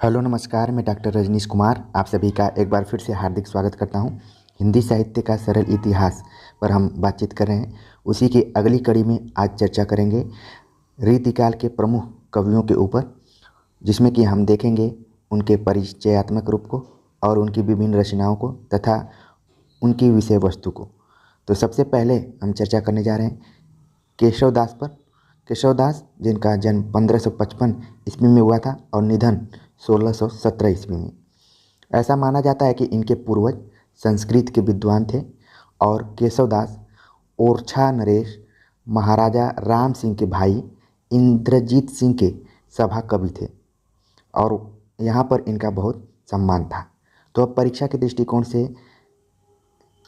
Hello नमस्कार, मैं doctor Rajneesh Kumar आप सभी का एक बार फिर से हार्दिक स्वागत करता हूं। हिंदी साहित्य का सरल इतिहास पर हम बातचीत कर रहे हैं। उसी की अगली कड़ी में आज चर्चा करेंगे रीतिकाल के प्रमुख कवियों के ऊपर, जिसमें कि हम देखेंगे उनके परिचयात्मक रूप को और उनकी विभिन्न रचनाओं को तथा उनकी विषय वस्तु को। तो सबसे पहले हम चर्चा करने जा रहे हैं केशवदास पर। केशवदास जिनका जन्म 1555 ईस्वी में हुआ था और निधन 1617 ईस्वी में। ऐसा माना जाता है कि इनके पूर्वज संस्कृत के विद्वान थे और केशवदास ओरछा नरेश महाराजा राम सिंह के भाई इंद्रजीत सिंह के सभा कवि थे और यहाँ पर इनका बहुत सम्मान था। तो अब परीक्षा के दृष्टिकोण से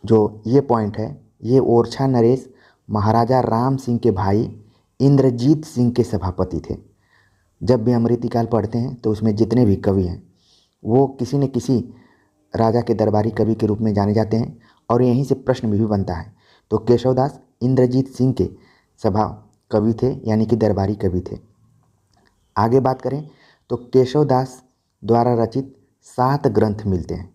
जो ये पॉइंट है, ये ओरछा नरेश महाराजा राम सिंह के भाई इंद्रजीत सिंह के सभापति थे। जब भी हम रीतिकाल पढ़ते हैं तो उसमें जितने भी कवि हैं वो किसी न किसी राजा के दरबारी कवि के रूप में जाने जाते हैं और यहीं से प्रश्न भी बनता है। तो केशवदास इंद्रजीत सिंह के सभा कवि थे, यानी कि दरबारी कवि थे। आगे बात करें तो केशवदास द्वारा रचित 7 ग्रंथ मिलते हैं।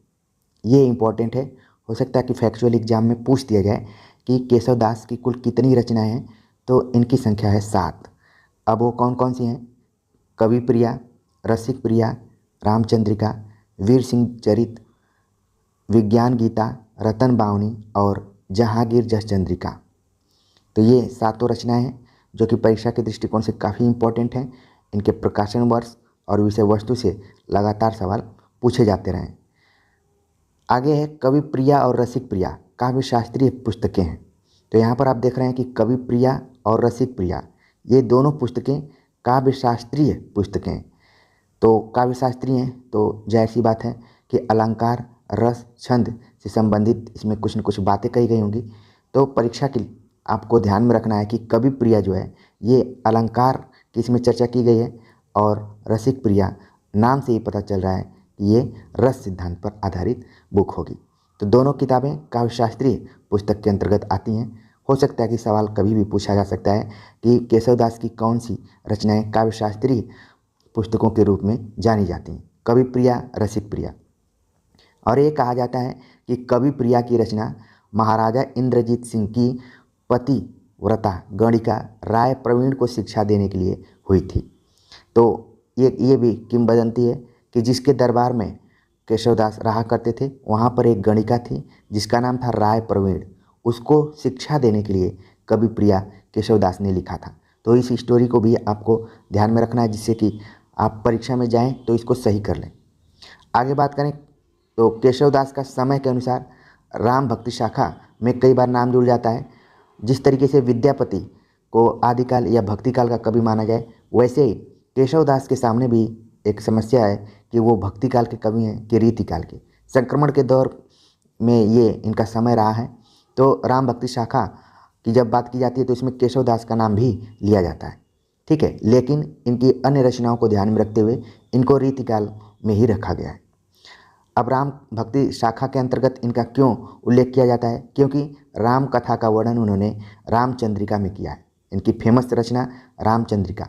ये इम्पोर्टेंट है, हो सकता है कि फैक्चुअल एग्जाम में पूछ दिया जाए कि केशवदास की कुल कितनी रचनाएं हैं, तो इनकी संख्या है 7। अब वो कौन कौन सी हैं? कवि प्रिया, रसिक प्रिया, रामचंद्रिका, वीर सिंह चरित, विज्ञान गीता, रतन बावनी और जहांगीर जस चंद्रिका। तो ये 7 रचनाएं हैं जो कि परीक्षा के दृष्टिकोण से काफ़ी इम्पोर्टेंट हैं। इनके प्रकाशन वर्ष और विषय वस्तु से लगातार सवाल पूछे जाते रहे। आगे है कवि प्रिया और रसिक प्रिया, काव्य शास्त्रीय पुस्तकें हैं। तो यहाँ पर आप देख रहे हैं कि कवि प्रिया और रसिक प्रिया ये दोनों पुस्तकें काव्य शास्त्रीय पुस्तकें हैं। तो काव्य शास्त्रीय हैं तो जाहिर सी बात है कि अलंकार, रस, छंद से संबंधित इसमें कुछ न कुछ बातें कही गई होंगी। तो परीक्षा के आपको ध्यान में रखना है कि कवि प्रिया जो है ये अलंकार की इसमें चर्चा की गई है और रसिक प्रिया नाम से ही पता चल रहा है कि ये रस सिद्धांत पर आधारित बुक होगी। तो दोनों किताबें काव्य शास्त्रीय पुस्तक के अंतर्गत आती हैं। हो सकता है कि सवाल कभी भी पूछा जा सकता है कि केशवदास की कौन सी रचनाएं काव्य शास्त्रीय पुस्तकों के रूप में जानी जाती हैं, कवि प्रिया, रसिक प्रिया। और ये कहा जाता है कि कवि प्रिया की रचना महाराजा इंद्रजीत सिंह की पतिव्रता गणिका राय प्रवीण को शिक्षा देने के लिए हुई थी। तो ये भी किंवदंती है कि जिसके दरबार में केशवदास रहा करते थे वहाँ पर एक गणिका थी जिसका नाम था राय प्रवीण। उसको शिक्षा देने के लिए कवि प्रिया केशवदास ने लिखा था। तो इस स्टोरी को भी आपको ध्यान में रखना है, जिससे कि आप परीक्षा में जाएं तो इसको सही कर लें। आगे बात करें तो केशवदास का समय के अनुसार राम भक्ति शाखा में कई बार नाम जुड़ जाता है। जिस तरीके से विद्यापति को आदिकाल या भक्ति काल का कवि माना जाए, वैसे ही केशवदास के सामने भी एक समस्या है कि वो भक्ति काल के कवि हैं कि रीतिकाल के। संक्रमण के दौर में ये इनका समय रहा है। तो राम भक्ति शाखा की जब बात की जाती है तो इसमें केशवदास का नाम भी लिया जाता है, ठीक है। लेकिन इनकी अन्य रचनाओं को ध्यान में रखते हुए इनको रीतिकाल में ही रखा गया है। अब राम भक्ति शाखा के अंतर्गत इनका क्यों उल्लेख किया जाता है? क्योंकि राम कथा का वर्णन उन्होंने रामचंद्रिका में किया है। इनकी फेमस रचना रामचंद्रिका।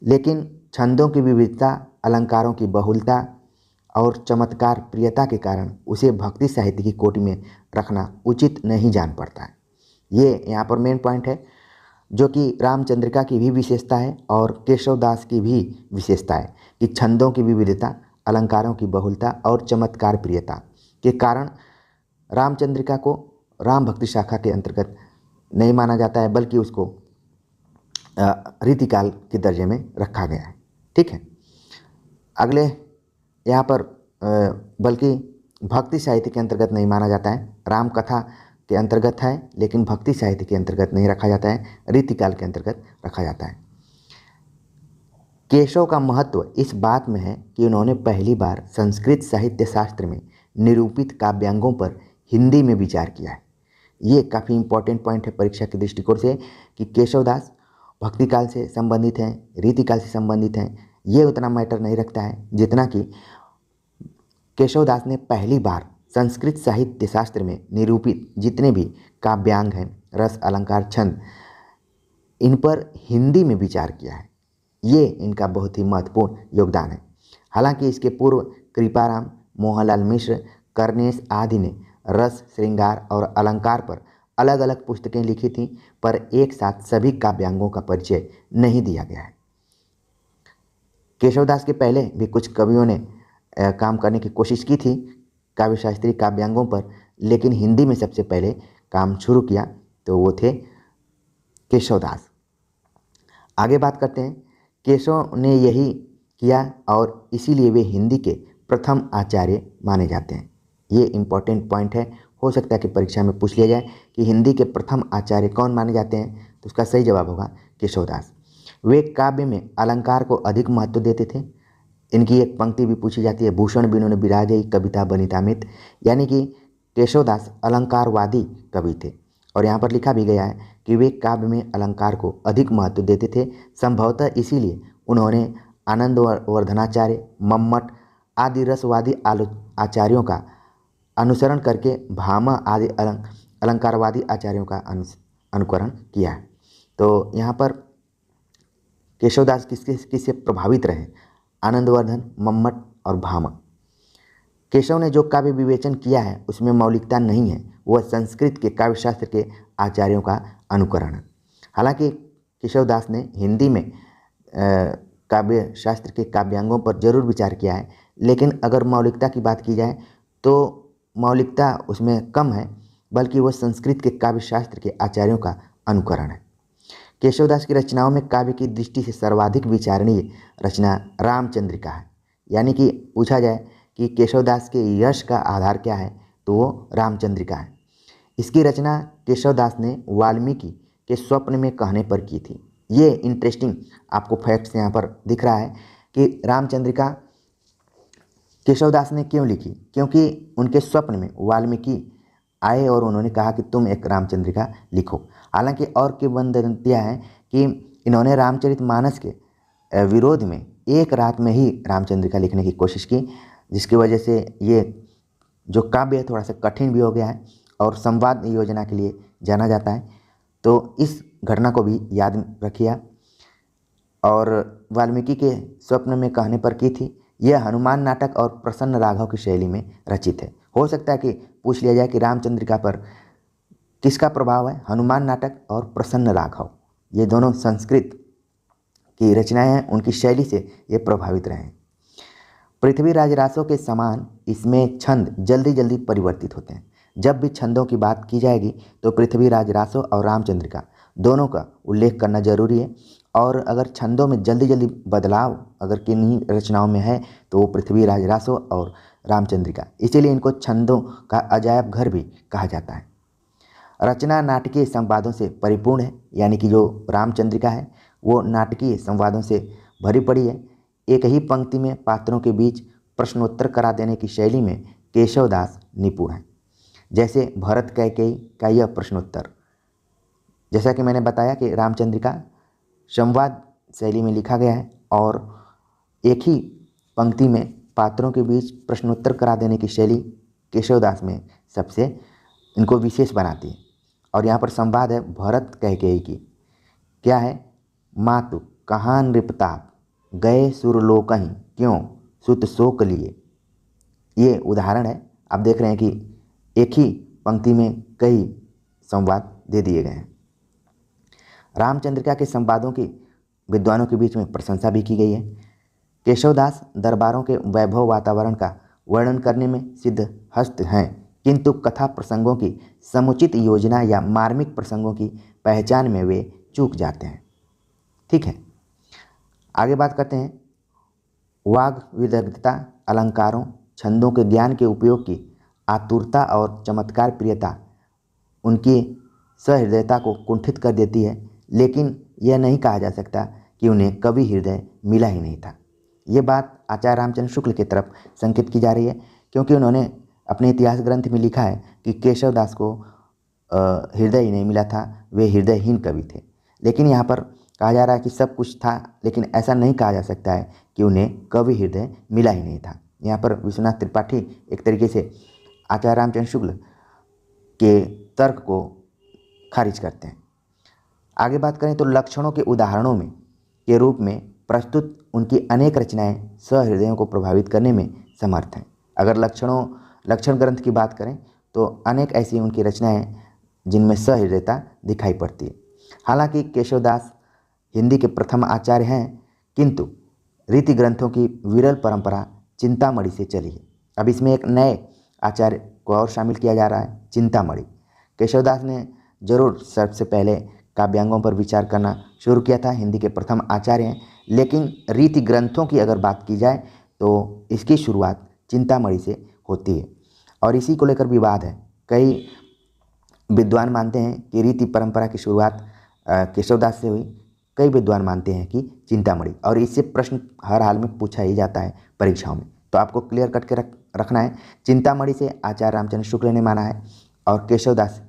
लेकिन छंदों की विविधता, अलंकारों की बहुलता और चमत्कार प्रियता के कारण उसे भक्ति साहित्य की कोटि में रखना उचित नहीं जान पड़ता है। ये यहाँ पर मेन पॉइंट है, जो कि रामचंद्रिका की भी विशेषता है और केशवदास की भी विशेषता है कि छंदों की विविधता, अलंकारों की बहुलता और चमत्कार प्रियता के कारण रामचंद्रिका को राम भक्ति शाखा के अंतर्गत नहीं माना जाता है, बल्कि उसको रीतिकाल के दर्जे में रखा गया है, ठीक है। अगले यहाँ पर बल्कि भक्ति साहित्य के अंतर्गत नहीं माना जाता है, राम कथा के अंतर्गत है लेकिन भक्ति साहित्य के अंतर्गत नहीं रखा जाता है, रीतिकाल के अंतर्गत रखा जाता है। केशव का महत्व इस बात में है कि उन्होंने पहली बार संस्कृत साहित्य शास्त्र में निरूपित काव्यांगों पर हिंदी में विचार किया है। ये काफ़ी इंपॉर्टेंट पॉइंट है परीक्षा के दृष्टिकोण से कि केशवदास भक्ति काल से संबंधित हैं, रीतिकाल से संबंधित हैं। ये उतना मैटर नहीं रखता है जितना कि केशवदास ने पहली बार संस्कृत साहित्य शास्त्र में निरूपित जितने भी काव्यांग हैं, रस, अलंकार, छंद, इन पर हिंदी में विचार किया है। ये इनका बहुत ही महत्वपूर्ण योगदान है। हालांकि इसके पूर्व कृपाराम, मोहनलाल मिश्र, कर्नेश आदि ने रस, श्रृंगार और अलंकार पर अलग अलग पुस्तकें लिखी थीं, पर एक साथ सभी काव्यांगों का परिचय नहीं दिया गया है। केशवदास के पहले भी कुछ कवियों ने काम करने की कोशिश की थी काव्य शास्त्रीय काव्यांगों पर, लेकिन हिंदी में सबसे पहले काम शुरू किया तो वो थे केशवदास। आगे बात करते हैं। केशव ने यही किया और इसीलिए वे हिंदी के प्रथम आचार्य माने जाते हैं। ये इम्पोर्टेंट पॉइंट है, हो सकता है कि परीक्षा में पूछ लिया जाए कि हिंदी के प्रथम आचार्य कौन माने जाते हैं, तो उसका सही जवाब होगा केशवदास। वे काव्य में अलंकार को अधिक महत्व देते थे। इनकी एक पंक्ति भी पूछी जाती है, भूषण बिनु बिराजई कविता बनितामित, यानी कि केशवदास अलंकारवादी कवि थे। और यहाँ पर लिखा भी गया है कि वे काव्य में अलंकार को अधिक महत्व देते थे। संभवतः इसीलिए उन्होंने आनंदवर्धनाचार्य, मम्मट आदि रसवादी आचार्यों का अनुसरण करके भामा आदि अलंकारवादी आचार्यों का अनुकरण किया है। तो यहाँ पर केशवदास किससे प्रभावित रहे? आनंदवर्धन, मम्मट और भामा। केशव ने जो काव्य विवेचन किया है उसमें मौलिकता नहीं है, वह संस्कृत के काव्यशास्त्र के आचार्यों का अनुकरण है। हालांकि केशवदास ने हिंदी में काव्य शास्त्र के काव्यांगों पर जरूर विचार किया है, लेकिन अगर मौलिकता की बात की जाए तो मौलिकता उसमें कम है, बल्कि वह संस्कृत के काव्य शास्त्र के आचार्यों का अनुकरण है। केशवदास की रचनाओं में काव्य की दृष्टि से सर्वाधिक विचारणीय रचना रामचंद्रिका है। यानी कि पूछा जाए कि केशवदास के यश का आधार क्या है, तो वो रामचंद्रिका है। इसकी रचना केशवदास ने वाल्मीकि के स्वप्न में कहने पर की थी। ये इंटरेस्टिंग आपको फैक्ट्स यहाँ पर दिख रहा है कि रामचंद्रिका केशवदास ने क्यों लिखी, क्योंकि उनके स्वप्न में वाल्मीकि आए और उन्होंने कहा कि तुम एक रामचंद्रिका लिखो। हालांकि और किंवदंतियाँ हैं कि इन्होंने रामचरितमानस के विरोध में एक रात में ही रामचंद्रिका लिखने की कोशिश की, जिसकी वजह से ये जो काव्य है थोड़ा सा कठिन भी हो गया है और संवाद योजना के लिए जाना जाता है। तो इस घटना को भी याद रखिए। और वाल्मीकि के स्वप्न में कहने पर की थी। यह हनुमान नाटक और प्रसन्न राघव की शैली में रचित है। हो सकता है कि पूछ लिया जाए कि रामचंद्रिका पर किसका प्रभाव है? हनुमान नाटक और प्रसन्न राघव, ये दोनों संस्कृत की रचनाएं हैं, उनकी शैली से ये प्रभावित रहे हैं। पृथ्वीराज रासो के समान इसमें छंद जल्दी जल्दी परिवर्तित होते हैं। जब भी छंदों की बात की जाएगी तो पृथ्वीराज रासो और रामचंद्रिका दोनों का उल्लेख करना जरूरी है। और अगर छंदों में जल्दी जल्दी बदलाव अगर किन्हीं रचनाओं में है तो वो पृथ्वीराज रासो और रामचंद्रिका, इसीलिए इनको छंदों का अजायब घर भी कहा जाता है। रचना नाटकीय संवादों से परिपूर्ण है, यानी कि जो रामचंद्रिका है वो नाटकीय संवादों से भरी पड़ी है। एक ही पंक्ति में पात्रों के बीच प्रश्नोत्तर करा देने की शैली में केशवदास निपुण है। जैसे भरत कैकेयी का यह प्रश्नोत्तर, जैसा कि मैंने बताया कि रामचंद्रिका संवाद शैली में लिखा गया है और एक ही पंक्ति में पात्रों के बीच प्रश्नोत्तर करा देने की शैली केशवदास में सबसे इनको विशेष बनाती है। और यहाँ पर संवाद है भरत कैकेयी की, क्या है? मातु कहाँ नृपताप गए सुरलोकहीं क्यों सुत शोक लिए। ये उदाहरण है। आप देख रहे हैं कि एक ही पंक्ति में कई संवाद दे दिए गए हैं। रामचंद्रिका के संवादों की विद्वानों के बीच में प्रशंसा भी की गई है। केशवदास दरबारों के वैभव वातावरण का वर्णन करने में सिद्धहस्त हैं, किंतु कथा प्रसंगों की समुचित योजना या मार्मिक प्रसंगों की पहचान में वे चूक जाते हैं। ठीक है, आगे बात करते हैं। वाग विदग्धता, अलंकारों, छंदों के ज्ञान के उपयोग की आतुरता और चमत्कार प्रियता उनकी सहृदयता को कुंठित कर देती है, लेकिन यह नहीं कहा जा सकता कि उन्हें कवि हृदय मिला ही नहीं था। ये बात आचार्य रामचंद्र शुक्ल की तरफ संकेत की जा रही है, क्योंकि उन्होंने अपने इतिहास ग्रंथ में लिखा है कि केशवदास को हृदय ही नहीं मिला था, वे हृदयहीन कवि थे। लेकिन यहाँ पर कहा जा रहा है कि सब कुछ था, लेकिन ऐसा नहीं कहा जा सकता है कि उन्हें कवि हृदय मिला ही नहीं था। यहाँ पर विश्वनाथ त्रिपाठी एक तरीके से आचार्य रामचंद्र शुक्ल के तर्क को खारिज करते हैं। आगे बात करें तो लक्षणों के उदाहरणों में के रूप में प्रस्तुत उनकी अनेक रचनाएं सहृदयों को प्रभावित करने में समर्थ हैं। अगर लक्षण ग्रंथ की बात करें तो अनेक ऐसी उनकी रचनाएं जिनमें सहृदयता दिखाई पड़ती है। हालांकि केशवदास हिंदी के प्रथम आचार्य हैं, किंतु रीति ग्रंथों की विरल परंपरा चिंतामणि से चली है। अब इसमें एक नए आचार्य को और शामिल किया जा रहा है, चिंतामणि। केशवदास ने जरूर सबसे पहले काव्यांगों पर विचार करना शुरू किया था, हिंदी के प्रथम आचार्य हैं, लेकिन रीति ग्रंथों की अगर बात की जाए तो इसकी शुरुआत चिंतामणि से होती है और इसी को लेकर विवाद है। कई विद्वान मानते हैं कि रीति परंपरा की शुरुआत केशवदास से हुई, कई विद्वान मानते हैं कि चिंतामणि, और इससे प्रश्न हर हाल में पूछा ही जाता है परीक्षाओं में। तो आपको क्लियर कट के रखना है, चिंतामणि से आचार्य रामचंद्र शुक्ल ने माना है और केशवदास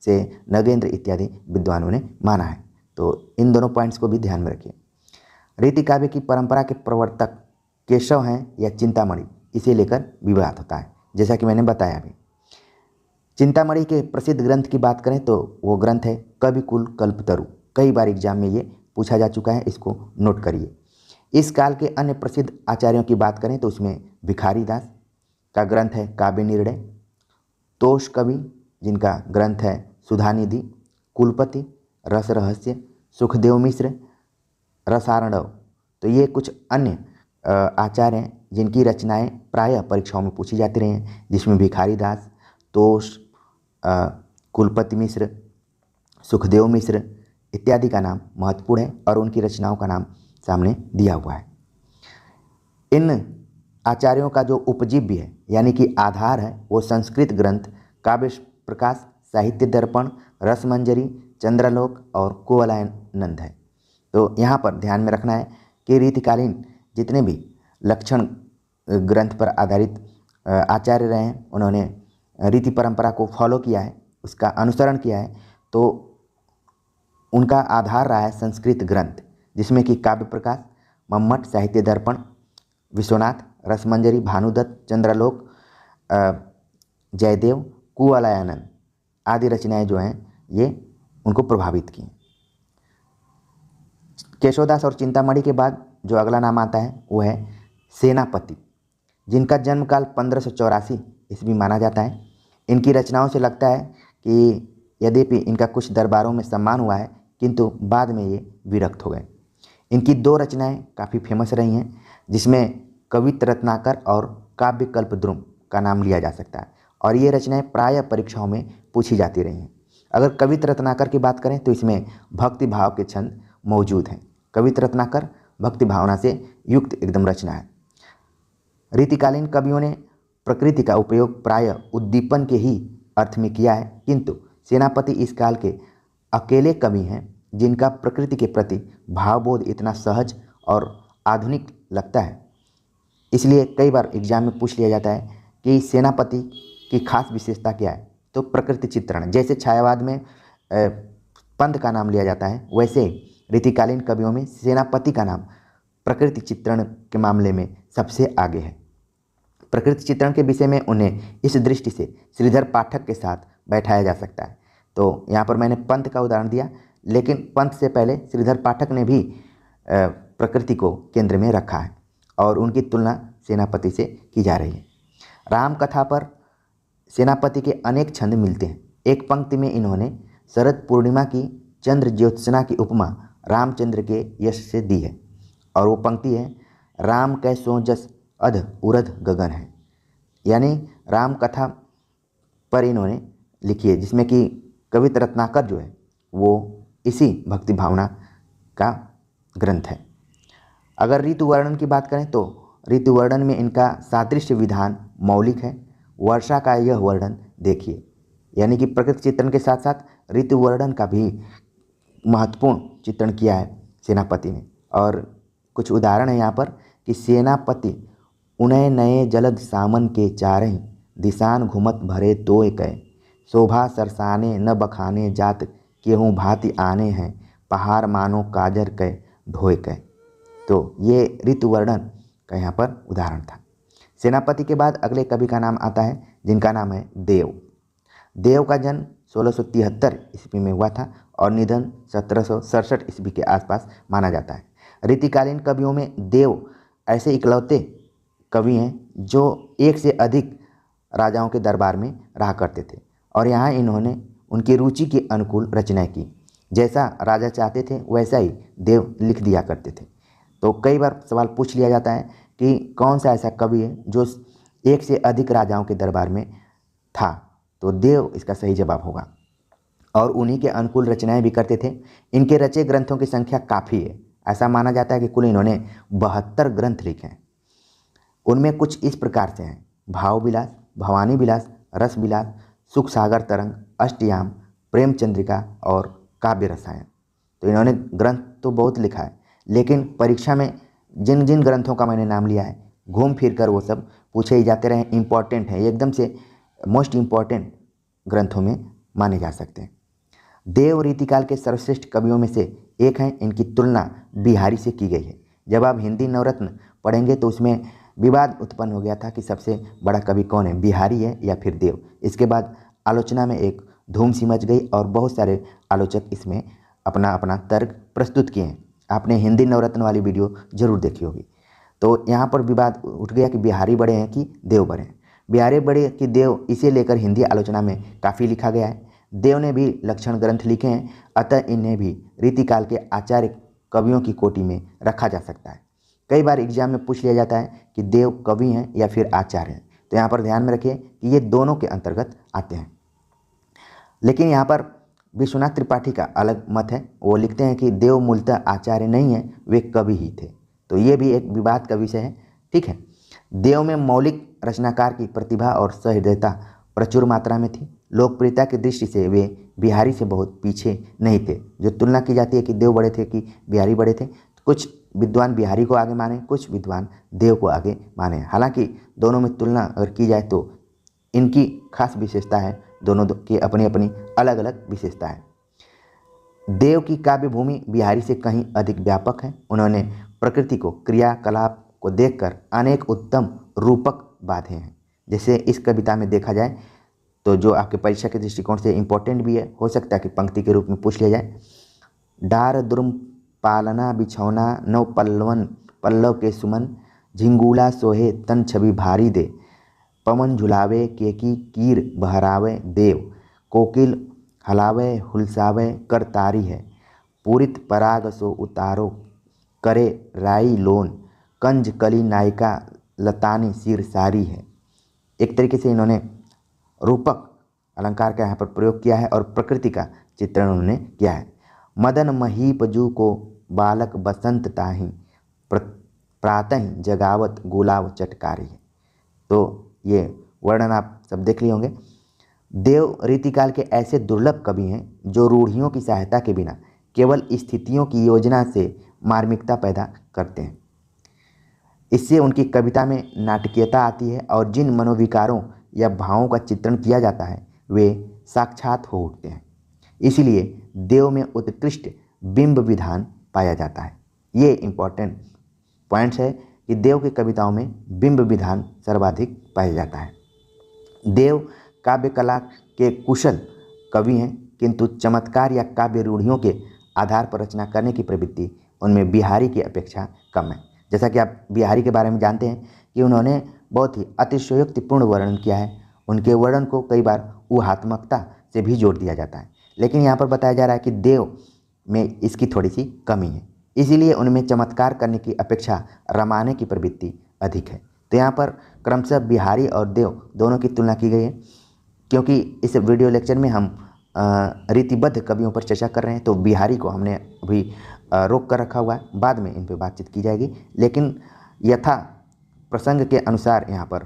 से नगेंद्र इत्यादि विद्वानों ने माना है। तो इन दोनों पॉइंट्स को भी ध्यान में रखिए। रीति काव्य की परंपरा के प्रवर्तक केशव हैं या चिंतामणि, इसे लेकर विवाद होता है, जैसा कि मैंने बताया अभी। चिंतामणि के प्रसिद्ध ग्रंथ की बात करें तो वो ग्रंथ है कविकुल कल्पतरु। कई बार एग्जाम में ये पूछा जा चुका है, इसको नोट करिए। इस काल के अन्य प्रसिद्ध आचार्यों की बात करें तो उसमें भिखारी दास का ग्रंथ है काव्य निर्णय, तोष कवि जिनका ग्रंथ है सुधानिधि, कुलपति रस रहस्य, सुखदेव मिश्र रसारणव। तो ये कुछ अन्य आचार्य हैं जिनकी रचनाएं प्रायः परीक्षाओं में पूछी जाती रही हैं, जिसमें भिखारी दास, तोष, कुलपति मिश्र, सुखदेव मिश्र इत्यादि का नाम महत्वपूर्ण है और उनकी रचनाओं का नाम सामने दिया हुआ है। इन आचार्यों का जो उपजीव्य है यानी कि आधार है वो संस्कृत ग्रंथ काव्य प्रकाश, साहित्य दर्पण, रसमंजरी, चंद्रलोक और कुवलयानंद है। तो यहाँ पर ध्यान में रखना है कि रीतिकालीन जितने भी लक्षण ग्रंथ पर आधारित आचार्य रहे हैं, उन्होंने रीति परंपरा को फॉलो किया है, उसका अनुसरण किया है, तो उनका आधार रहा है संस्कृत ग्रंथ, जिसमें कि काव्य प्रकाश, मम्मट, साहित्य दर्पण, विश्वनाथ, रसमंजरी, भानुदत्त, चंद्रलोक, जयदेव, कुवलयानंद आदि रचनाएं जो हैं ये उनको प्रभावित की। केशवदास और चिंतामणि के बाद जो अगला नाम आता है वो है सेनापति, जिनका जन्मकाल 1584 ईस्वी माना जाता है। इनकी रचनाओं से लगता है कि यद्यपि इनका कुछ दरबारों में सम्मान हुआ है, किंतु बाद में ये विरक्त हो गए। इनकी दो रचनाएं काफ़ी फेमस रही हैं, जिसमें कवित रत्नाकर और काव्य कल्पद्रुम का नाम लिया जा सकता है, और ये रचनाएं प्रायः परीक्षाओं में पूछी जाती रही हैं। अगर कवित रत्नाकर की बात करें तो इसमें भक्ति भाव के छंद मौजूद हैं। कवित रत्नाकर भक्ति भावना से युक्त एकदम रचना है। रीतिकालीन कवियों ने प्रकृति का उपयोग प्रायः उद्दीपन के ही अर्थ में किया है, किंतु सेनापति इस काल के अकेले कवि हैं जिनका प्रकृति के प्रति भावबोध इतना सहज और आधुनिक लगता है। इसलिए कई बार एग्जाम में पूछ लिया जाता है कि सेनापति की खास विशेषता क्या है, तो प्रकृति चित्रण। जैसे छायावाद में पंत का नाम लिया जाता है, वैसे रीतिकालीन कवियों में सेनापति का नाम प्रकृति चित्रण के मामले में सबसे आगे है। प्रकृति चित्रण के विषय में उन्हें इस दृष्टि से श्रीधर पाठक के साथ बैठाया जा सकता है। तो यहाँ पर मैंने पंत का उदाहरण दिया, लेकिन पंत से पहले श्रीधर पाठक ने भी प्रकृति को केंद्र में रखा है और उनकी तुलना सेनापति से की जा रही है। राम कथा पर सेनापति के अनेक छंद मिलते हैं। एक पंक्ति में इन्होंने शरद पूर्णिमा की चंद्र ज्योत्सना की उपमा रामचंद्र के यश से दी है, और वो पंक्ति है राम कै सो जस अध उरध गगन है, यानी राम कथा पर इन्होंने लिखी है, जिसमें कि कवित रत्नाकर जो है वो इसी भक्ति भावना का ग्रंथ है। अगर ऋतु वर्णन की बात करें तो ऋतु वर्णन में इनका सादृश्य विधान मौलिक है। वर्षा का यह वर्णन देखिए, यानी कि प्रकृति चित्रण के साथ साथ ऋतु वर्णन का भी महत्वपूर्ण चित्रण किया है सेनापति ने। और कुछ उदाहरण है यहाँ पर कि सेनापति उनय नए जलद सामन के चारही, दिशान घुमत भरे तोय कै, शोभा सरसाने न बखाने जात केहूँ भांति आने हैं, पहाड़ मानो काजर कै ढोय कै। तो ये ऋतु वर्णन का यहाँ पर उदाहरण था। सेनापति के बाद अगले कवि का नाम आता है जिनका नाम है देव। देव का जन्म 1673 ईस्वी में हुआ था और निधन 1767 ईस्वी के आसपास माना जाता है। रीतिकालीन कवियों में देव ऐसे इकलौते कवि हैं जो एक से अधिक राजाओं के दरबार में रहा करते थे और यहाँ इन्होंने उनकी रुचि के अनुकूल रचनाएं की। जैसा राजा चाहते थे वैसा ही देव लिख दिया करते थे। तो कई बार सवाल पूछ लिया जाता है कि कौन सा ऐसा कवि है जो एक से अधिक राजाओं के दरबार में था, तो देव इसका सही जवाब होगा। और उन्हीं के अनुकूल रचनाएं भी करते थे। इनके रचे ग्रंथों की संख्या काफ़ी है। ऐसा माना जाता है कि कुल इन्होंने 72 ग्रंथ लिखे हैं। उनमें कुछ इस प्रकार से हैं: भाव विलास, भवानी विलास, रस विलास, सुख सागर तरंग, अष्टयाम, प्रेम चंद्रिका और काव्य रसायन। तो इन्होंने ग्रंथ तो बहुत लिखा है, लेकिन परीक्षा में जिन जिन ग्रंथों का मैंने नाम लिया है घूम फिर कर वो सब पूछे ही जाते रहे, इम्पॉर्टेंट है, एकदम से मोस्ट इम्पॉर्टेंट ग्रंथों में माने जा सकते हैं। देव रीतिकाल के सर्वश्रेष्ठ कवियों में से एक हैं। इनकी तुलना बिहारी से की गई है। जब आप हिंदी नवरत्न पढ़ेंगे तो उसमें विवाद उत्पन्न हो गया था कि सबसे बड़ा कवि कौन है, बिहारी है या फिर देव। इसके बाद आलोचना में एक धूम सी मच गई और बहुत सारे आलोचक इसमें अपना अपना तर्क प्रस्तुत किए हैं। आपने हिंदी नवरत्न वाली वीडियो जरूर देखी होगी। तो यहाँ पर विवाद उठ गया कि बिहारी बड़े हैं कि देव बड़े हैं। बिहारी बड़े कि देव, इसे लेकर हिंदी आलोचना में काफ़ी लिखा गया है। देव ने भी लक्षण ग्रंथ लिखे हैं, अतः इन्हें भी रीतिकाल के आचार्य कवियों की कोटि में रखा जा सकता है। कई बार एग्जाम में पूछ लिया जाता है कि देव कवि हैं या फिर आचार्य हैं, तो यहाँ पर ध्यान में रखिए कि ये दोनों के अंतर्गत आते हैं। लेकिन यहाँ पर विश्वनाथ त्रिपाठी का अलग मत है। वो लिखते हैं कि देव मूलतः आचार्य नहीं है, वे कवि ही थे। तो ये भी एक विवाद का विषय है। ठीक है, देव में मौलिक रचनाकार की प्रतिभा और सहृदयता प्रचुर मात्रा में थी। लोकप्रियता की दृष्टि से वे बिहारी से बहुत पीछे नहीं थे। जो तुलना की जाती है कि देव बड़े थे कि बिहारी बड़े थे, कुछ विद्वान बिहारी को आगे माने, कुछ विद्वान देव को आगे माने। हालांकि दोनों में तुलना अगर की जाए तो इनकी खास विशेषता है, दोनों की अपनी अपनी अलग अलग विशेषता है। देव की काव्य भूमि बिहारी से कहीं अधिक व्यापक है। उन्होंने प्रकृति को, क्रियाकलाप को देखकर अनेक उत्तम रूपक बांधे हैं। जैसे इस कविता में देखा जाए तो जो आपके परीक्षा के दृष्टिकोण से इम्पोर्टेंट भी है, हो सकता है कि पंक्ति के रूप में पूछ लिया जाए। डार दुर्म पालना बिछौना नौ पल्लवन पल्लव के सुमन, झिंगूला सोहे तन छवि भारी दे, पवन झुलावे केकी कीर बहरावे देव, कोकिल हलावे हुलसावे कर तारी है, पूरित पराग सो उतारो करे राई लोन, कंज कली नायिका लतानी सिर सारी है। एक तरीके से इन्होंने रूपक अलंकार का यहाँ पर प्रयोग किया है और प्रकृति का चित्रण उन्होंने किया है। मदन महीप जू को बालक बसंत ताही, प्रातः जगावत गुलाब चटकारी है। तो ये वर्णन आप सब देख लिए होंगे। देव रीतिकाल के ऐसे दुर्लभ कवि हैं जो रूढ़ियों की सहायता के बिना केवल स्थितियों की योजना से मार्मिकता पैदा करते हैं। इससे उनकी कविता में नाटकीयता आती है और जिन मनोविकारों या भावों का चित्रण किया जाता है वे साक्षात हो उठते हैं। इसलिए देव में उत्कृष्ट बिंब विधान पाया जाता है। ये इम्पोर्टेंट पॉइंट्स है कि देव की कविताओं में बिंब विधान सर्वाधिक पाया जाता है। देव काव्य कला के कुशल कवि हैं, किंतु चमत्कार या काव्य रूढ़ियों के आधार पर रचना करने की प्रवृत्ति उनमें बिहारी की अपेक्षा कम है। जैसा कि आप बिहारी के बारे में जानते हैं कि उन्होंने बहुत ही अतिशयोक्तिपूर्ण वर्णन किया है। उनके वर्णन को कई बार ऊहात्मकता से भी जोड़ दिया जाता है, लेकिन यहाँ पर बताया जा रहा है कि देव में इसकी थोड़ी सी कमी है। इसीलिए उनमें चमत्कार करने की अपेक्षा रमाने की प्रवृत्ति अधिक है। तो यहाँ पर क्रमशः बिहारी और देव दोनों की तुलना की गई है। क्योंकि इस वीडियो लेक्चर में हम रीतिबद्ध कवियों पर चर्चा कर रहे हैं, तो बिहारी को हमने अभी रोक कर रखा हुआ है, बाद में इन पर बातचीत की जाएगी। लेकिन यथा प्रसंग के अनुसार यहाँ पर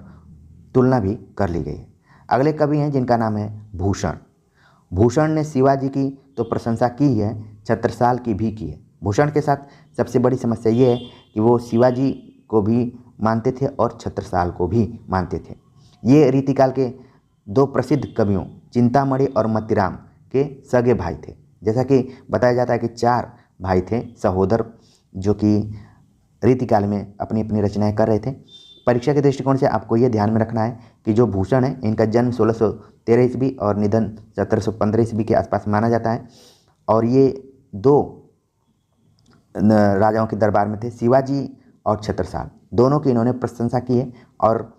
तुलना भी कर ली गई है। अगले कवि हैं जिनका नाम है भूषण। भूषण ने शिवाजी की तो प्रशंसा की है, छत्रसाल की भी की है। भूषण के साथ सबसे बड़ी समस्या ये है कि वो शिवाजी को भी मानते थे और छत्रसाल को भी मानते थे। ये रीतिकाल के दो प्रसिद्ध कवियों चिंतामणि और मतिराम के सगे भाई थे। जैसा कि बताया जाता है कि 4 भाई थे सहोदर, जो कि रीतिकाल में अपनी अपनी रचनाएं कर रहे थे। परीक्षा के दृष्टिकोण से आपको ये ध्यान में रखना है कि जो भूषण है इनका जन्म 1613 ईस्वी और निधन 1715 ईस्वी के आसपास माना जाता है। और ये 2 राजाओं के दरबार में थे, शिवाजी और छत्रसाल, दोनों की इन्होंने प्रशंसा की है। और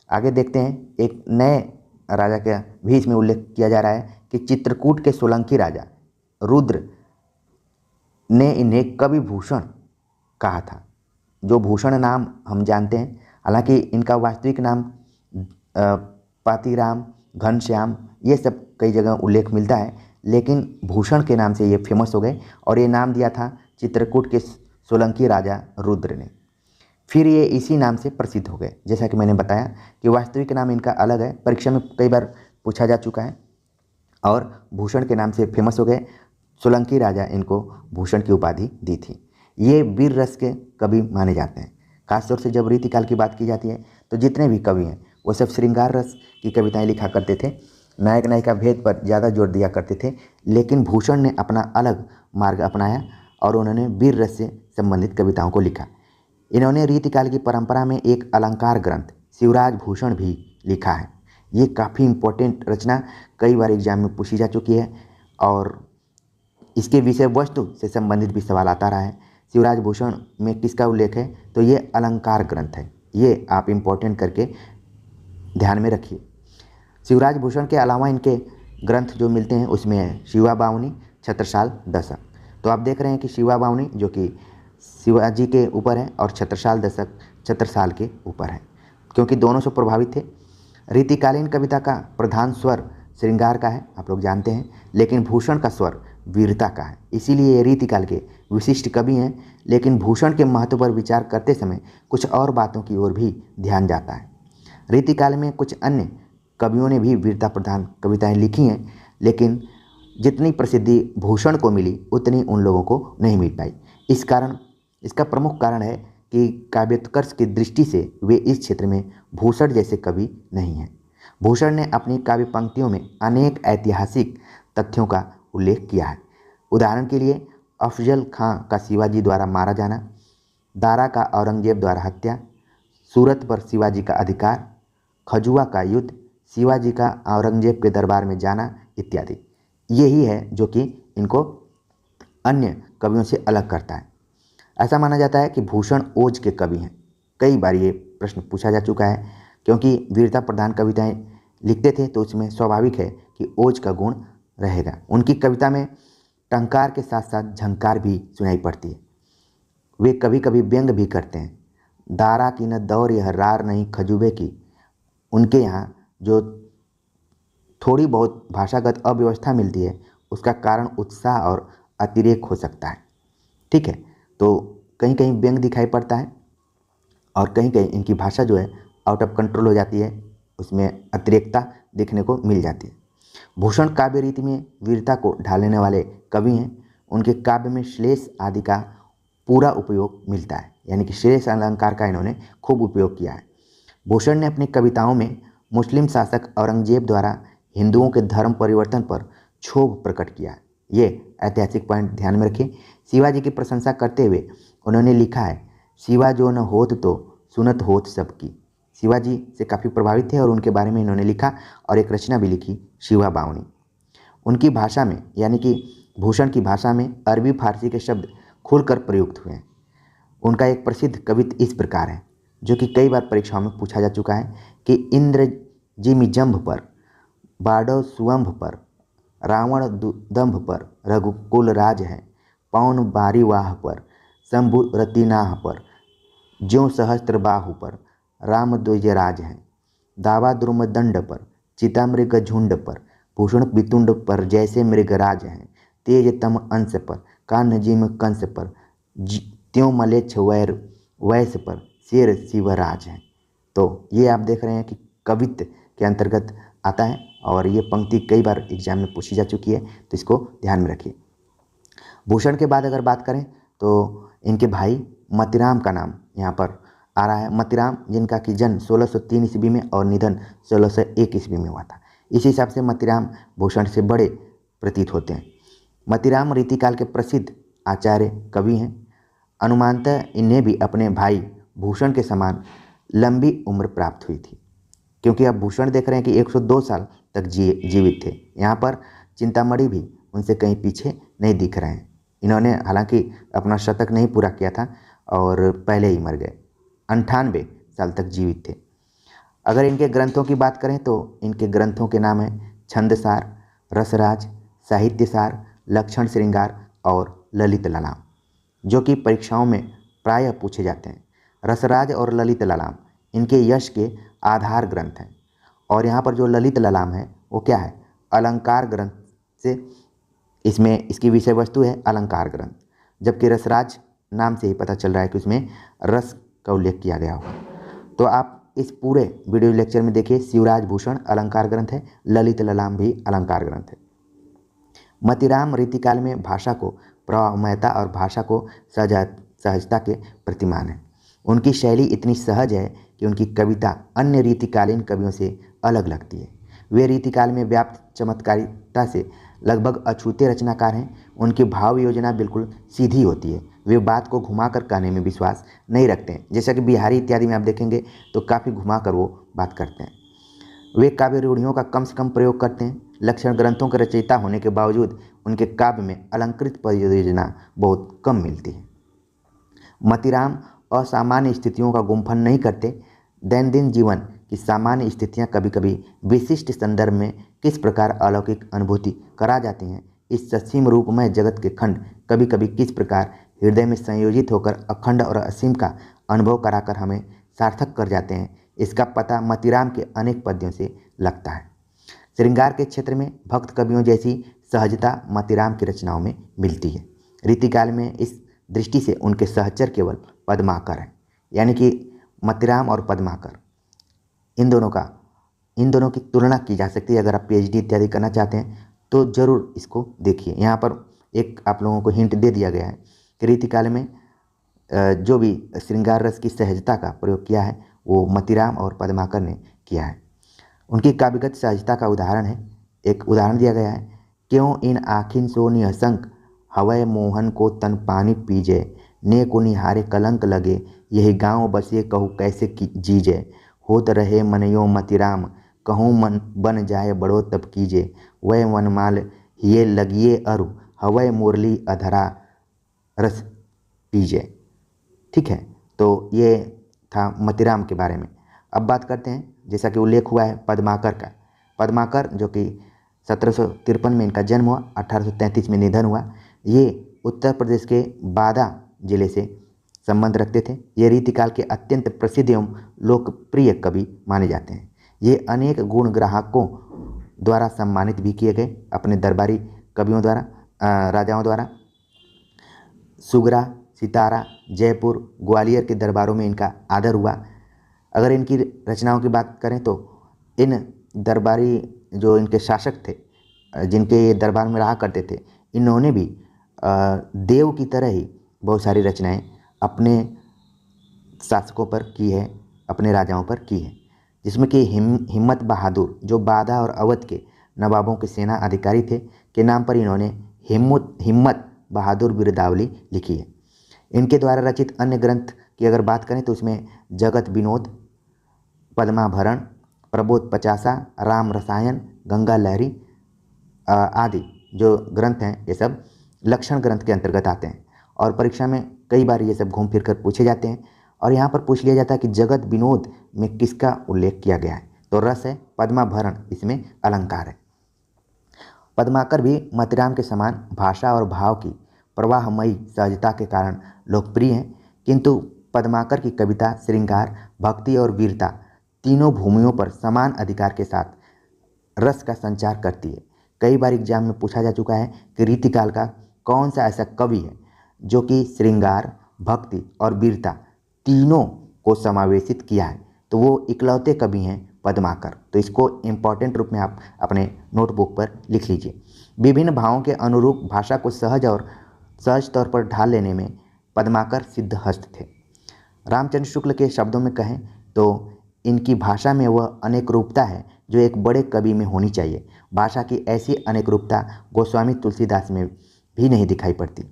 आगे देखते हैं, एक नए राजा का भी इसमें उल्लेख किया जा रहा है कि चित्रकूट के सोलंकी राजा रुद्र ने इन्हें कवि भूषण कहा था। जो भूषण नाम हम जानते हैं, हालांकि इनका वास्तविक नाम पातीराम, घनश्याम, ये सब कई जगह उल्लेख मिलता है, लेकिन भूषण के नाम से ये फेमस हो गए और ये नाम दिया था चित्रकूट के सोलंकी राजा रुद्र ने। फिर ये इसी नाम से प्रसिद्ध हो गए। जैसा कि मैंने बताया कि वास्तविक नाम इनका अलग है, परीक्षा में कई बार पूछा जा चुका है, और भूषण के नाम से फेमस हो गए। सोलंकी राजा इनको भूषण की उपाधि दी थी। ये वीर रस के कवि माने जाते हैं। खासतौर से जब रीतिकाल की बात की जाती है तो जितने भी कवि हैं वो सब श्रृंगार रस की कविताएं लिखा करते थे, नायक नायिका भेद पर ज़्यादा जोर दिया करते थे। लेकिन भूषण ने अपना अलग मार्ग अपनाया और उन्होंने वीर रस से संबंधित कविताओं को लिखा। इन्होंने रीतिकाल की परंपरा में एक अलंकार ग्रंथ शिवराज भूषण भी लिखा है। ये काफ़ी इम्पोर्टेंट रचना कई बार एग्जाम में पूछी जा चुकी है और इसके विषय वस्तु से संबंधित भी सवाल आता रहा है। शिवराज भूषण में किसका उल्लेख है, तो ये अलंकार ग्रंथ है। ये आप इम्पोर्टेंट करके ध्यान में रखिए। शिवराज भूषण के अलावा इनके ग्रंथ जो मिलते हैं उसमें है शिवा बावनी, छत्रसाल, दशक। तो आप देख रहे हैं कि शिवा बावनी जो कि शिवाजी के ऊपर है और छत्रसाल दशक छत्रसाल के ऊपर है, क्योंकि दोनों से प्रभावित थे। रीतिकालीन कविता का प्रधान स्वर श्रृंगार का है, आप लोग जानते हैं, लेकिन भूषण का स्वर वीरता का है। इसीलिए ये रीतिकाल के विशिष्ट कवि हैं। लेकिन भूषण के महत्व पर विचार करते समय कुछ और बातों की ओर भी ध्यान जाता है। रीतिकाल में कुछ अन्य कवियों ने भी वीरता प्रधान कविताएं लिखी हैं, लेकिन जितनी प्रसिद्धि भूषण को मिली उतनी उन लोगों को नहीं मिल पाई। इसका प्रमुख कारण है कि काव्योत्कर्ष की दृष्टि से वे इस क्षेत्र में भूषण जैसे कवि नहीं हैं। भूषण ने अपनी काव्य पंक्तियों में अनेक ऐतिहासिक तथ्यों का उल्लेख किया है। उदाहरण के लिए अफजल खां का शिवाजी द्वारा मारा जाना, दारा का औरंगजेब द्वारा हत्या, सूरत पर शिवाजी का अधिकार, खजुआ का युद्ध, शिवाजी का औरंगजेब के दरबार में जाना इत्यादि। यही है जो कि इनको अन्य कवियों से अलग करता है। ऐसा माना जाता है कि भूषण ओज के कवि हैं। कई बार ये प्रश्न पूछा जा चुका है, क्योंकि वीरता प्रधान कविताएं लिखते थे तो उसमें स्वाभाविक है कि ओज का गुण रहेगा। उनकी कविता में टंकार के साथ साथ झंकार भी सुनाई पड़ती है। वे कभी कभी व्यंग भी करते हैं। दारा की न दौर यह रार नहीं खजुबे की। उनके यहाँ जो थोड़ी बहुत भाषागत अव्यवस्था मिलती है उसका कारण उत्साह और अतिरेक हो सकता है। ठीक है, तो कहीं कहीं व्यंग दिखाई पड़ता है और कहीं कहीं इनकी भाषा जो है आउट ऑफ कंट्रोल हो जाती है, उसमें अतिरेकता देखने को मिल जाती है। भूषण काव्य रीति में वीरता को ढालने वाले कवि हैं। उनके काव्य में श्लेष आदि का पूरा उपयोग मिलता है, यानी कि श्लेष अलंकार का इन्होंने खूब उपयोग किया है। भूषण ने अपनी कविताओं में मुस्लिम शासक औरंगजेब द्वारा हिंदुओं के धर्म परिवर्तन पर क्षोभ प्रकट किया है। ये ऐतिहासिक पॉइंट ध्यान में रखें। शिवाजी की प्रशंसा करते हुए उन्होंने लिखा है, शिवा जो न होत तो सुनत होत सबकी। शिवाजी से काफ़ी प्रभावित थे और उनके बारे में इन्होंने लिखा और एक रचना भी लिखी, शिवा बावनी। उनकी भाषा में, यानी कि भूषण की भाषा में अरबी फारसी के शब्द खुलकर प्रयुक्त हुए हैं। उनका एक प्रसिद्ध कवित्त इस प्रकार है, जो कि कई बार परीक्षाओं में पूछा जा चुका है, कि इंद्र जिमि जंभ पर, बाडव सुअंभ पर, रावण दंभ पर रघुकुल राज है, पौन बारीवाह पर, शंभु रतिनाह पर, ज्यों सहस्त्र बाहु पर, राम द्विजराज हैं, दावा द्रुम दंड पर, चिता मृग झुंड पर, भूषण वितुंड पर जैसे मृगराज हैं, तेज तम अंश पर, कान्ह जिम कंस पर, त्यों मलेच्छ वैर वैस पर, शेर शिवराज हैं। तो ये आप देख रहे हैं कि कवित्त के अंतर्गत आता है और ये पंक्ति कई बार एग्जाम में पूछी जा चुकी है, तो इसको ध्यान में रखिए। भूषण के बाद अगर बात करें तो इनके भाई मतीराम का नाम यहाँ पर आ रहा है। मतीराम, जिनका कि जन्म 1603 ईस्वी में और निधन 1601 ईस्वी में हुआ था। इस हिसाब से मतीराम भूषण से बड़े प्रतीत होते हैं। मतीराम रीतिकाल के प्रसिद्ध आचार्य कवि हैं। अनुमानतः इन्हें भी अपने भाई भूषण के समान लंबी उम्र प्राप्त हुई थी, क्योंकि आप भूषण देख रहे हैं कि 102 साल तक जीवित थे। यहाँ पर चिंतामणि भी उनसे कहीं पीछे नहीं दिख रहे हैं। इन्होंने हालांकि अपना शतक नहीं पूरा किया था और पहले ही मर गए। 98 साल तक जीवित थे। अगर इनके ग्रंथों की बात करें तो इनके ग्रंथों के नाम हैं छंदसार, रसराज, साहित्यसार, लक्षण श्रृंगार और ललित ललाम, जो कि परीक्षाओं में प्रायः पूछे जाते हैं। रसराज और ललित ललाम इनके यश के आधार ग्रंथ हैं। और यहाँ पर जो ललित ललाम है वो क्या है? अलंकार ग्रंथ से इसमें इसकी विषय वस्तु है अलंकार ग्रंथ, जबकि रसराज नाम से ही पता चल रहा है कि उसमें रस का उल्लेख किया गया होगा। तो आप इस पूरे वीडियो लेक्चर में देखिए, शिवराज भूषण अलंकार ग्रंथ है, ललित ललाम भी अलंकार ग्रंथ है। मतिराम रीतिकाल में भाषा को प्रवाहमयता और भाषा को सहजता के प्रतिमान है। उनकी शैली इतनी सहज है कि उनकी कविता अन्य रीतिकालीन कवियों से अलग लगती है। वे रीतिकाल में व्याप्त चमत्कारिता से लगभग अछूते रचनाकार हैं। उनकी भाव योजना बिल्कुल सीधी होती है। वे बात को घुमाकर कहने में विश्वास नहीं रखते हैं, जैसा कि बिहारी इत्यादि में आप देखेंगे तो काफ़ी घुमाकर वो बात करते हैं। वे काव्य रूढ़ियों का कम से कम प्रयोग करते हैं। लक्षण ग्रंथों के रचयिता होने के बावजूद उनके काव्य में अलंकृत परियोजना बहुत कम मिलती है। मतिराम असामान्य स्थितियों का गुम्फन नहीं करते। दैनंदिन जीवन की सामान्य स्थितियां कभी कभी विशिष्ट संदर्भ में किस प्रकार अलौकिक अनुभूति करा जाती हैं, इस ससीम रूपमय जगत के खंड कभी कभी किस प्रकार हृदय में संयोजित होकर अखंड और असीम का अनुभव कराकर हमें सार्थक कर जाते हैं, इसका पता मतिराम के अनेक पद्यों से लगता है। श्रृंगार के क्षेत्र में भक्त कवियों जैसी सहजता मतिराम की रचनाओं में मिलती है। रीतिकाल में इस दृष्टि से उनके सहचर केवल पद्माकर हैं, यानी कि मतिराम और पद्माकर इन दोनों की तुलना की जा सकती है। अगर आप पीएचडी इत्यादि करना चाहते हैं तो ज़रूर इसको देखिए। यहाँ पर एक आप लोगों को हिंट दे दिया गया है कि रीतिकाल में जो भी श्रृंगार रस की सहजता का प्रयोग किया है वो मतिराम और पद्माकर ने किया है। उनकी काव्यगत सहजता का उदाहरण है, एक उदाहरण दिया गया है, क्यों इन आखिन सो निहसंक हवय मोहन को तन पानी पीजे, ने को निहारे कलंक लगे, यही गांव बसे कहूँ कैसे जीजे, होत रहे मनयो मतिराम कहूँ मन बन जाए बड़ो तब कीजे, वह वनमाल हिये लगिए अरु हवय मुरली अधरा रस पीजे। ठीक है, तो ये था मतिराम के बारे में। अब बात करते हैं, जैसा कि उल्लेख हुआ है पद्माकर का। पद्माकर जो कि 1753 में इनका जन्म हुआ, 1833 में निधन हुआ। ये उत्तर प्रदेश के बादा जिले से संबंध रखते थे। ये रीतिकाल के अत्यंत प्रसिद्ध एवं लोकप्रिय कवि माने जाते हैं। ये अनेक गुण ग्राहकों द्वारा सम्मानित भी किए गए, अपने दरबारी कवियों द्वारा, राजाओं द्वारा। सुगरा, सितारा, जयपुर, ग्वालियर के दरबारों में इनका आदर हुआ। अगर इनकी रचनाओं की बात करें तो इन दरबारी जो इनके शासक थे, जिनके दरबार में रहा करते थे, इन्होंने भी देव की तरह ही बहुत सारी रचनाएं अपने शासकों पर की है, अपने राजाओं पर की है, जिसमें कि हिम्मत बहादुर जो बादा और अवध के नवाबों के सेना अधिकारी थे के नाम पर इन्होंने हिम्मत बहादुर बिरदावली लिखी है। इनके द्वारा रचित अन्य ग्रंथ की अगर बात करें तो उसमें जगत विनोद, पद्माभरण, प्रबोध पचासा, राम रसायन, गंगा लहरी आदि जो ग्रंथ हैं ये सब लक्षण ग्रंथ के अंतर्गत आते हैं और परीक्षा में कई बार ये सब घूम फिर कर पूछे जाते हैं। और यहाँ पर पूछ लिया जाता है कि जगत विनोद में किसका उल्लेख किया गया है, तो रस है, पद्माभरण इसमें अलंकार है। पद्माकर भी मतिराम के समान भाषा और भाव की प्रवाहमयी सहजता के कारण लोकप्रिय हैं, किंतु पद्माकर की कविता श्रृंगार, भक्ति और वीरता तीनों भूमियों पर समान अधिकार के साथ रस का संचार करती है। कई बार एग्जाम में पूछा जा चुका है कि रीतिकाल का कौन सा ऐसा कवि है जो कि श्रृंगार, भक्ति और वीरता तीनों को समावेशित किया है, तो वो इकलौते कवि हैं पद्माकर। तो इसको इम्पॉर्टेंट रूप में आप अपने नोटबुक पर लिख लीजिए। विभिन्न भावों के अनुरूप भाषा को सहज तौर पर ढाल लेने में पद्माकर सिद्धहस्त थे। रामचंद्र शुक्ल के शब्दों में कहें तो इनकी भाषा में वह अनेक रूपता है जो एक बड़े कवि में होनी चाहिए। भाषा की ऐसी अनेक रूपता गोस्वामी तुलसीदास में भी नहीं दिखाई पड़ती,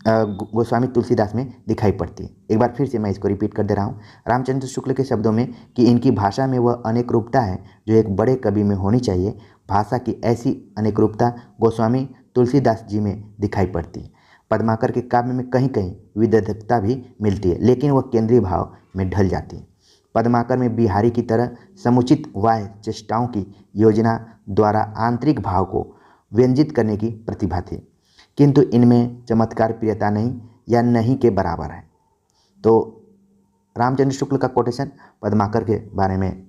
गोस्वामी तुलसीदास में दिखाई पड़ती है। एक बार फिर से मैं इसको रिपीट कर दे रहा हूँ, रामचंद्र शुक्ल के शब्दों में कि इनकी भाषा में वह अनेक रूपता है जो एक बड़े कवि में होनी चाहिए। भाषा की ऐसी अनेक रूपता गोस्वामी तुलसीदास जी में दिखाई पड़ती है। पद्माकर के काव्य में कहीं कहीं विदग्धता भी मिलती है, लेकिन वह केंद्रीय भाव में ढल जाती है। पद्माकर में बिहारी की तरह समुचित वाह्य चेष्टाओं की योजना द्वारा आंतरिक भाव को व्यंजित करने की प्रतिभा थी, किंतु इनमें चमत्कार प्रियता नहीं या नहीं के बराबर है। तो रामचंद्र शुक्ल का कोटेशन पद्माकर के बारे में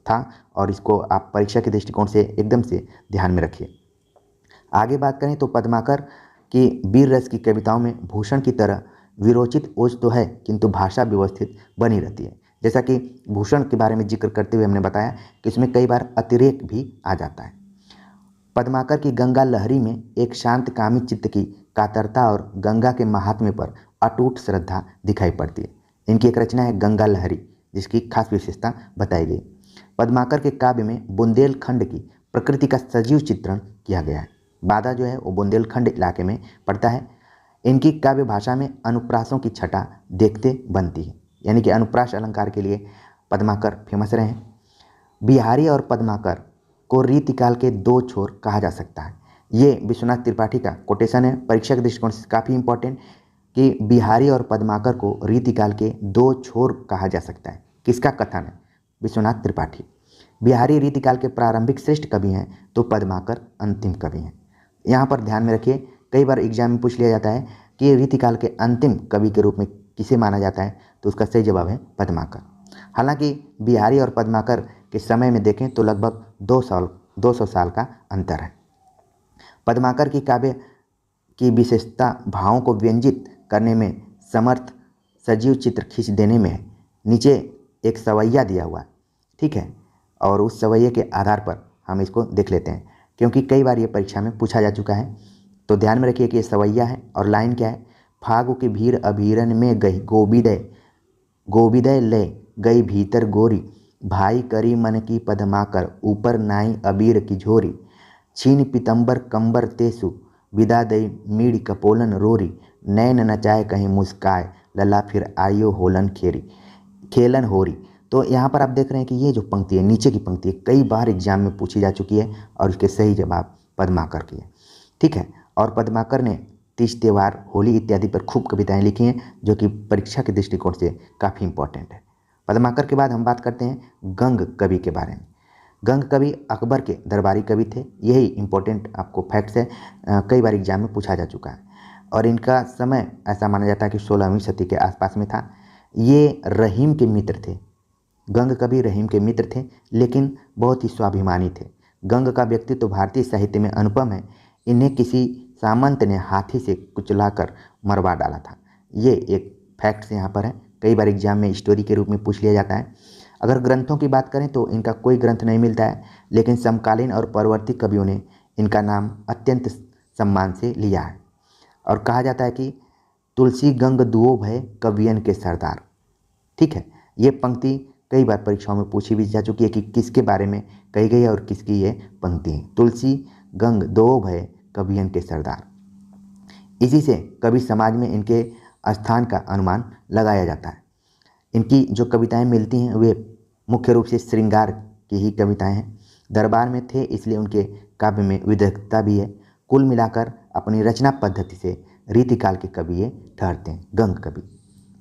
था और इसको आप परीक्षा के दृष्टिकोण से एकदम से ध्यान में रखिए। आगे बात करें तो पद्माकर की वीर रस की कविताओं में भूषण की तरह विरोचित ओज तो है, किंतु भाषा व्यवस्थित बनी रहती है। जैसा कि भूषण के बारे में जिक्र करते हुए हमने बताया कि इसमें कई बार अतिरेक भी आ जाता है। पद्माकर की गंगा लहरी में एक शांत कामी चित्त की कातरता और गंगा के महात्म्य पर अटूट श्रद्धा दिखाई पड़ती है। इनकी एक रचना है गंगा लहरी, जिसकी खास विशेषता बताई गई। पद्माकर के काव्य में बुंदेलखंड की प्रकृति का सजीव चित्रण किया गया है। बादा जो है वो बुंदेलखंड इलाके में पड़ता है। इनकी काव्य भाषा में अनुप्रासों की छटा देखते बनती है, यानी कि अनुप्रास अलंकार के लिए पद्माकर फेमस रहे हैं। बिहारी और पद्माकर को रीतिकाल के दो छोर कहा जा सकता है। ये विश्वनाथ त्रिपाठी का कोटेशन है, परीक्षा के दृष्टिकोण से काफ़ी इंपॉर्टेंट, कि बिहारी और पद्माकर को रीतिकाल के दो छोर कहा जा सकता है। किसका कथन है? विश्वनाथ त्रिपाठी। बिहारी रीतिकाल के प्रारंभिक श्रेष्ठ कवि हैं तो पद्माकर अंतिम कवि हैं। यहाँ पर ध्यान में रखिए, कई बार एग्जाम में पूछ लिया जाता है कि रीतिकाल के अंतिम कवि के रूप में किसे माना जाता है, तो उसका सही जवाब है पद्माकर। हालांकि बिहारी और पद्माकर के समय में देखें तो लगभग 200 साल का अंतर है। पद्माकर की काव्य की विशेषता भावों को व्यंजित करने में समर्थ, सजीव चित्र खींच देने में है। नीचे एक सवैया दिया हुआ है, ठीक है, और उस सवैये के आधार पर हम इसको देख लेते हैं, क्योंकि कई बार ये परीक्षा में पूछा जा चुका है। तो ध्यान में रखिए कि ये सवैया है और लाइन क्या है? फागु की भीड़ अभीरन में गई गोविदय ले गई भीतर गोरी, भाई करी मन की पद्माकर ऊपर नाई अबीर की झोरी, छीन पितंबर कंबर तेसु विदा दई मीड़ कपोलन रोरी, नैन नचाए कहीं मुस्काए लला फिर आयो होलन खेलन होरी। तो यहाँ पर आप देख रहे हैं कि ये जो पंक्ति है, नीचे की पंक्ति है, कई बार एग्जाम में पूछी जा चुकी है और उसके सही जवाब पद्माकर की है, ठीक है। और पद्माकर ने तीज त्योहार, होली इत्यादि पर खूब कविताएं लिखी हैं, जो कि परीक्षा के दृष्टिकोण से काफ़ी इंपॉर्टेंट है। पद्माकर के बाद हम बात करते हैं गंग कवि के बारे में। गंग कवि अकबर के दरबारी कवि थे, यही इंपॉर्टेंट आपको फैक्ट्स है, कई बार एग्जाम में पूछा जा चुका है। और इनका समय ऐसा माना जाता है कि 16वीं सदी के आसपास में था। ये रहीम के मित्र थे। गंग कवि रहीम के मित्र थे, लेकिन बहुत ही स्वाभिमानी थे। गंग का व्यक्तित्व भारतीय साहित्य में अनुपम है। इन्हें किसी सामंत ने हाथी से कुचलाकर मरवा डाला था। ये एक फैक्ट्स यहाँ पर है, कई बार एग्जाम में स्टोरी के रूप में पूछ लिया जाता है। अगर ग्रंथों की बात करें तो इनका कोई ग्रंथ नहीं मिलता है, लेकिन समकालीन और परवर्ती कवियों ने इनका नाम अत्यंत सम्मान से लिया है और कहा जाता है कि तुलसी गंग दुओ भय कवियन के सरदार, ठीक है। ये पंक्ति कई बार परीक्षाओं में पूछी भी जा चुकी है कि किसके बारे में कही गई है और किसकी ये पंक्ति है। तुलसी गंग दो भय कवियन के सरदार। इसी से कवि समाज में इनके स्थान का अनुमान लगाया जाता है। इनकी जो कविताएं मिलती हैं वे मुख्य रूप से श्रृंगार की ही कविताएं हैं। दरबार में थे इसलिए उनके काव्य में विदग्धता भी है। कुल मिलाकर अपनी रचना पद्धति से रीतिकाल के कवि ये ठहरते हैं, गंग कवि,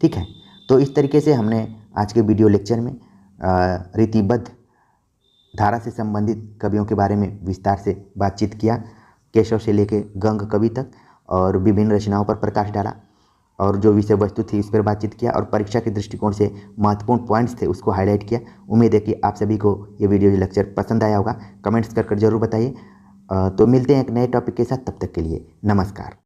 ठीक है। तो इस तरीके से हमने आज के वीडियो लेक्चर में रीतिबद्ध धारा से संबंधित कवियों के बारे में विस्तार से बातचीत किया, केशव से लेकर गंग कवि तक, और विभिन्न रचनाओं पर प्रकाश डाला और जो विषय वस्तु थी उस पर बातचीत किया और परीक्षा के दृष्टिकोण से महत्वपूर्ण पॉइंट्स थे उसको हाईलाइट किया। उम्मीद है कि आप सभी को ये वीडियो लेक्चर पसंद आया होगा। कमेंट्स कर जरूर बताइए। तो मिलते हैं एक नए टॉपिक के साथ, तब तक के लिए नमस्कार।